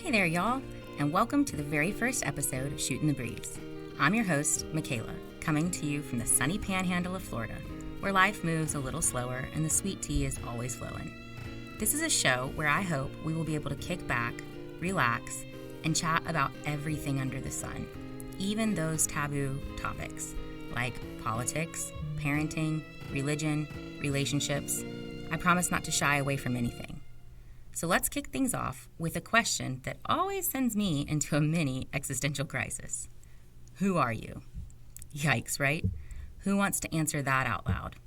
Hey there, y'all, and welcome to the very first episode of Shootin' the Breeze. I'm your host, Michaela, coming to you from the sunny panhandle of Florida, where life moves a little slower and the sweet tea is always flowing. This is a show where I hope we will be able to kick back, relax, and chat about everything under the sun, even those taboo topics like politics, parenting, religion, relationships. I promise not to shy away from anything. So let's kick things off with a question that always sends me into a mini existential crisis. Who are you? Yikes, right? Who wants to answer that out loud?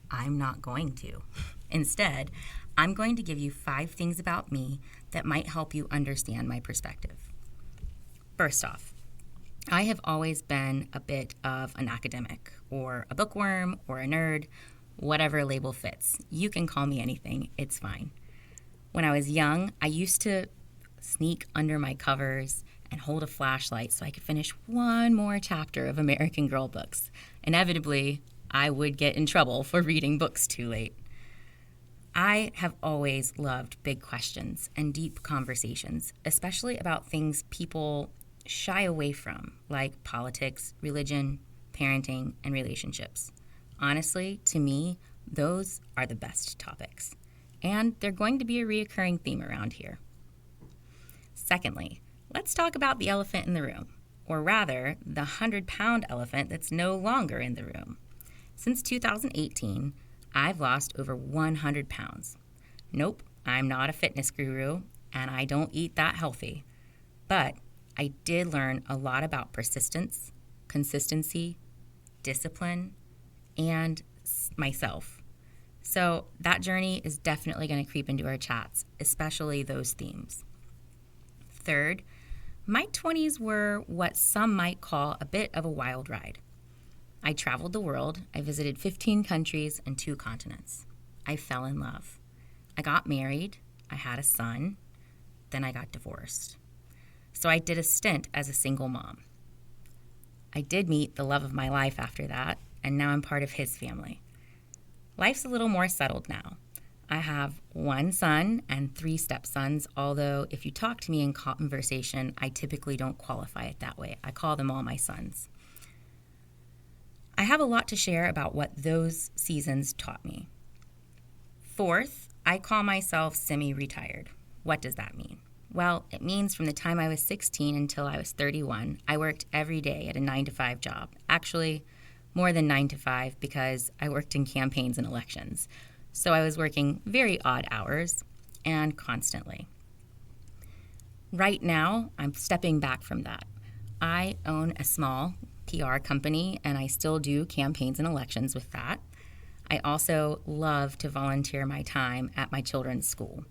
I'm not going to. Instead, I'm going to give you 5 things about me that might help you understand my perspective. First off, I have always been a bit of an academic, or a bookworm, or a nerd, whatever label fits. You can call me anything, it's fine. When I was young, I used to sneak under my covers and hold a flashlight so I could finish one more chapter of American Girl books. Inevitably, I would get in trouble for reading books too late. I have always loved big questions and deep conversations, especially about things people shy away from, like politics, religion, parenting, and relationships. Honestly, to me, those are the best topics. And they're going to be a reoccurring theme around here. Secondly, let's talk about the elephant in the room, or rather, the 100-pound elephant that's no longer in the room. Since 2018, I've lost over 100 pounds. Nope, I'm not a fitness guru, and I don't eat that healthy. But I did learn a lot about persistence, consistency, discipline, and myself. So that journey is definitely going to creep into our chats, especially those themes. Third, my 20s were what some might call a bit of a wild ride. I traveled the world. I visited 15 countries and 2 continents. I fell in love. I got married. I had a son. Then I got divorced. So I did a stint as a single mom. I did meet the love of my life after that, and now I'm part of his family. Life's a little more settled now. I have 1 son and 3 stepsons, although if you talk to me in conversation, I typically don't qualify it that way. I call them all my sons. I have a lot to share about what those seasons taught me. Fourth, I call myself semi-retired. What does that mean? Well, it means from the time I was 16 until I was 31, I worked every day at a 9-to-5 job. Actually, more than 9 to 5 because I worked in campaigns and elections. So I was working very odd hours and constantly. Right now, I'm stepping back from that. I own a small PR company and I still do campaigns and elections with that. I also love to volunteer my time at my children's school.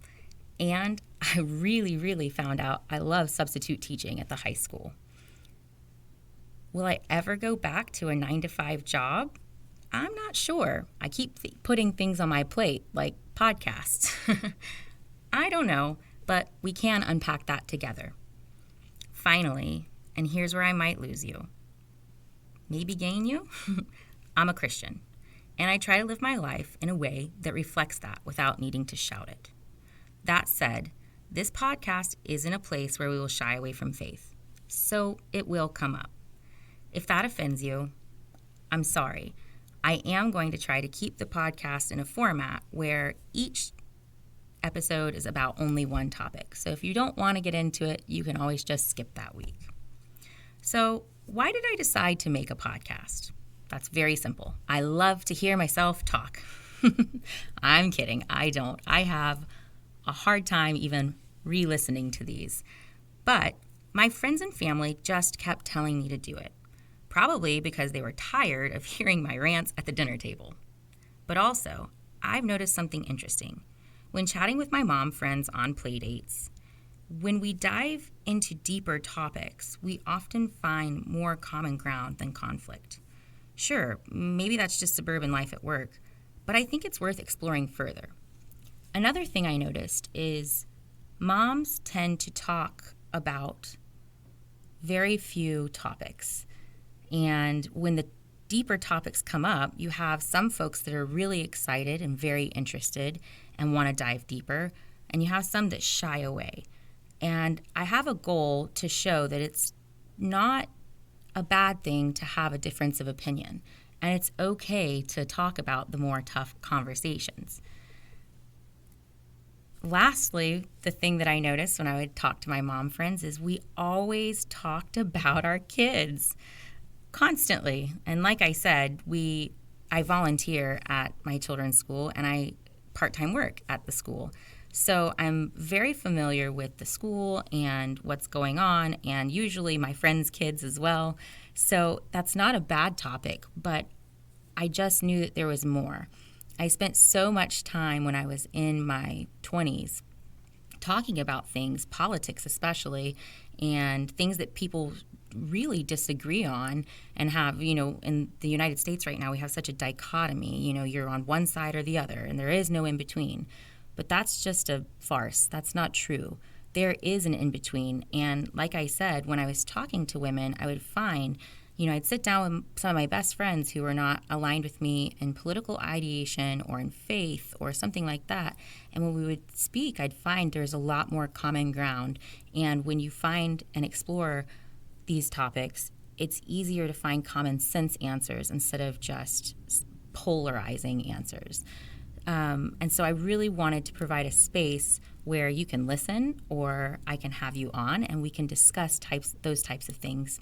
And I really found out I love substitute teaching at the high school. Will I ever go back to a 9-to-5 job? I'm not sure. I keep putting things on my plate, like podcasts. I don't know, but we can unpack that together. Finally, and here's where I might lose you. Maybe gain you? I'm a Christian, and I try to live my life in a way that reflects that without needing to shout it. That said, this podcast isn't a place where we will shy away from faith, so it will come up. If that offends you, I'm sorry. I am going to try to keep the podcast in a format where each episode is about only one topic. So if you don't want to get into it, you can always just skip that week. So why did I decide to make a podcast? That's very simple. I love to hear myself talk. I'm kidding. I don't. I have a hard time even re-listening to these. But my friends and family just kept telling me to do it. Probably because they were tired of hearing my rants at the dinner table. But also, I've noticed something interesting. When chatting with my mom friends on playdates, when we dive into deeper topics, we often find more common ground than conflict. Sure, maybe that's just suburban life at work, but I think it's worth exploring further. Another thing I noticed is moms tend to talk about very few topics. And when the deeper topics come up, you have some folks that are really excited and very interested and want to dive deeper, and you have some that shy away. And I have a goal to show that it's not a bad thing to have a difference of opinion. And it's okay to talk about the more tough conversations. Lastly, the thing that I noticed when I would talk to my mom friends is we always talked about our kids constantly. And like I said, I volunteer at my children's school and I part-time work at the school. So I'm very familiar with the school and what's going on, and usually my friends' kids as well. So that's not a bad topic, but I just knew that there was more. I spent so much time when I was in my 20s talking about things, politics especially, and things that people really disagree on and have, in the United States right now, we have such a dichotomy. You're on one side or the other, and there is no in between. But that's just a farce. That's not true. There is an in between. And like I said, when I was talking to women, I would find, I'd sit down with some of my best friends who were not aligned with me in political ideation or in faith or something like that. And when we would speak, I'd find there's a lot more common ground. And when you find and explore these topics, it's easier to find common sense answers instead of just polarizing answers. And so I really wanted to provide a space where you can listen, or I can have you on and we can discuss those types of things.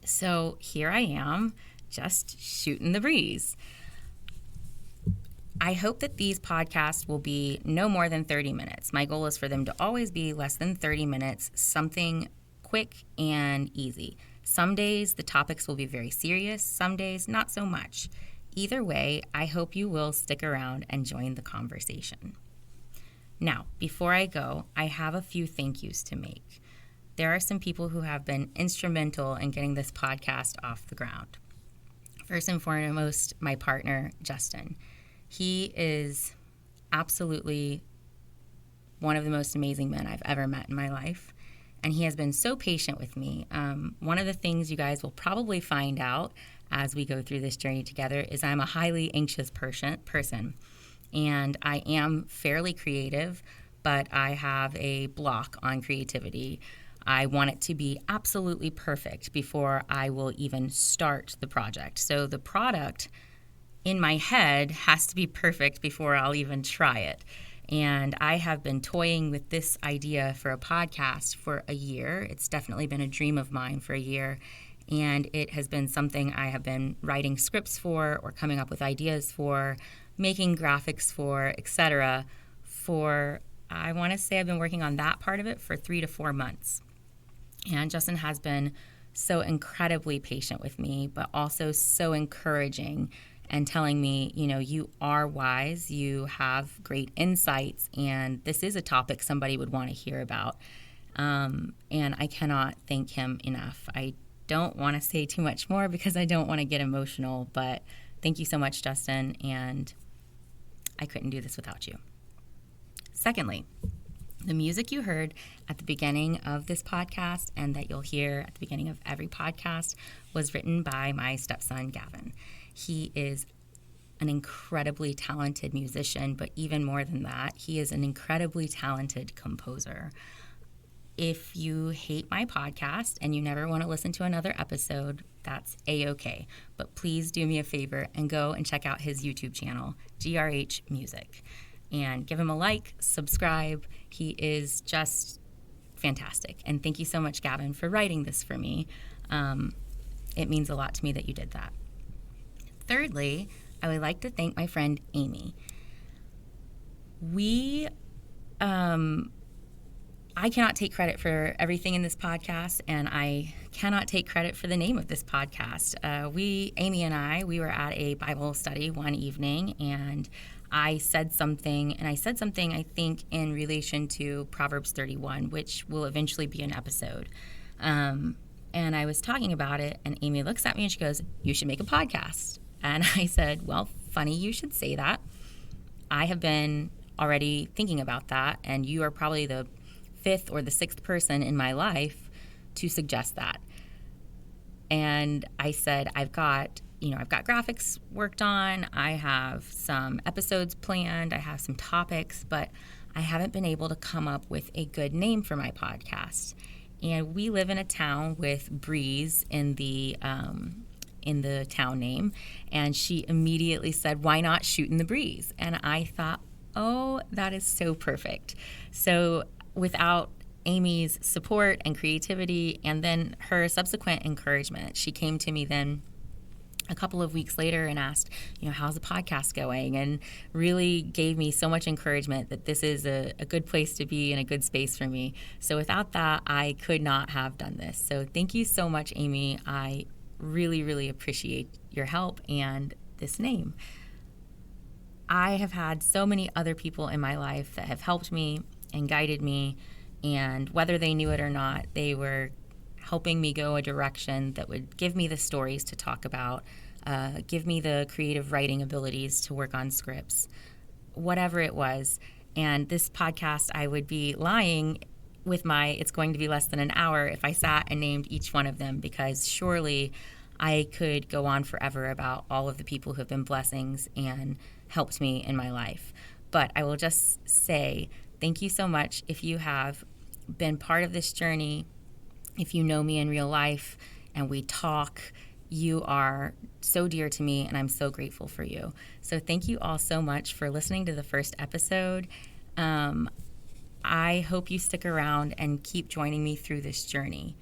So here I am, just shooting the breeze. I hope that these podcasts will be no more than 30 minutes. My goal is for them to always be less than 30 minutes, something quick and easy. Some days the topics will be very serious, some days not so much. Either way, I hope you will stick around and join the conversation. Now, before I go, I have a few thank yous to make. There are some people who have been instrumental in getting this podcast off the ground. First and foremost, my partner, Justin. He is absolutely one of the most amazing men I've ever met in my life, and he has been so patient with me. One of the things you guys will probably find out as we go through this journey together is I'm a highly anxious person, and I am fairly creative, but I have a block on creativity. I want it to be absolutely perfect before I will even start the project. So the product in my head has to be perfect before I'll even try it. And I have been toying with this idea for a podcast for a year. It's definitely been a dream of mine for a year. And it has been something I have been writing scripts for, or coming up with ideas for, making graphics for, etc. I want to say I've been working on that part of it for 3 to 4 months. And Justin has been so incredibly patient with me, but also so encouraging and telling me, you are wise, you have great insights, and this is a topic somebody would want to hear about. And I cannot thank him enough. I don't want to say too much more because I don't want to get emotional, but thank you so much, Justin, and I couldn't do this without you. Secondly, the music you heard at the beginning of this podcast and that you'll hear at the beginning of every podcast was written by my stepson, Gavin. He is an incredibly talented musician, but even more than that, he is an incredibly talented composer. If you hate my podcast and you never want to listen to another episode, that's A-okay. But please do me a favor and go and check out his YouTube channel, GRH Music. And give him a like, subscribe. He is just fantastic. And thank you so much, Gavin, for writing this for me. It means a lot to me that you did that. Thirdly, I would like to thank my friend Amy. I cannot take credit for everything in this podcast, and I cannot take credit for the name of this podcast. Amy and I were at a Bible study one evening, and I said something, I think in relation to Proverbs 31, which will eventually be an episode. And I was talking about it, and Amy looks at me and she goes, "You should make a podcast." And I said, "Well, funny you should say that. I have been already thinking about that, and you are probably the 5th or the 6th person in my life to suggest that." And I said, I've got graphics worked on, I have some episodes planned, I have some topics, but I haven't been able to come up with a good name for my podcast. And we live in a town with Breeze in the town name. And she immediately said, why not Shootin' the Breeze? And I thought, oh, that is so perfect. So without Amy's support and creativity and then her subsequent encouragement, she came to me then a couple of weeks later and asked, how's the podcast going? And really gave me so much encouragement that this is a good place to be and a good space for me. So without that, I could not have done this. So thank you so much, Amy. I really, really appreciate your help and this name. I have had so many other people in my life that have helped me and guided me, and whether they knew it or not, they were helping me go a direction that would give me the stories to talk about, give me the creative writing abilities to work on scripts, whatever it was. And this podcast, I would be lying with it's going to be less than an hour if I sat and named each one of them, because surely I could go on forever about all of the people who have been blessings and helped me in my life. But I will just say thank you so much if you have been part of this journey. If you know me in real life and we talk, you are so dear to me, and I'm so grateful for you. So thank you all so much for listening to the first episode. I hope you stick around and keep joining me through this journey.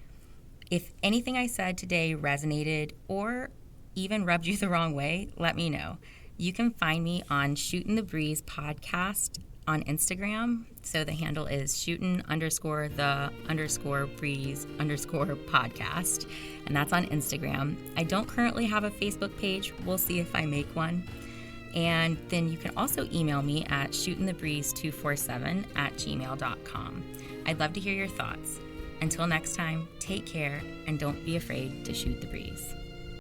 If anything I said today resonated or even rubbed you the wrong way, let me know. You can find me on Shootin' the Breeze podcast on Instagram. So the handle is shootin_the_breeze_podcast. And that's on Instagram. I don't currently have a Facebook page. We'll see if I make one. And then you can also email me at shootinthebreeze247@gmail.com. I'd love to hear your thoughts. Until next time, take care and don't be afraid to shoot the breeze.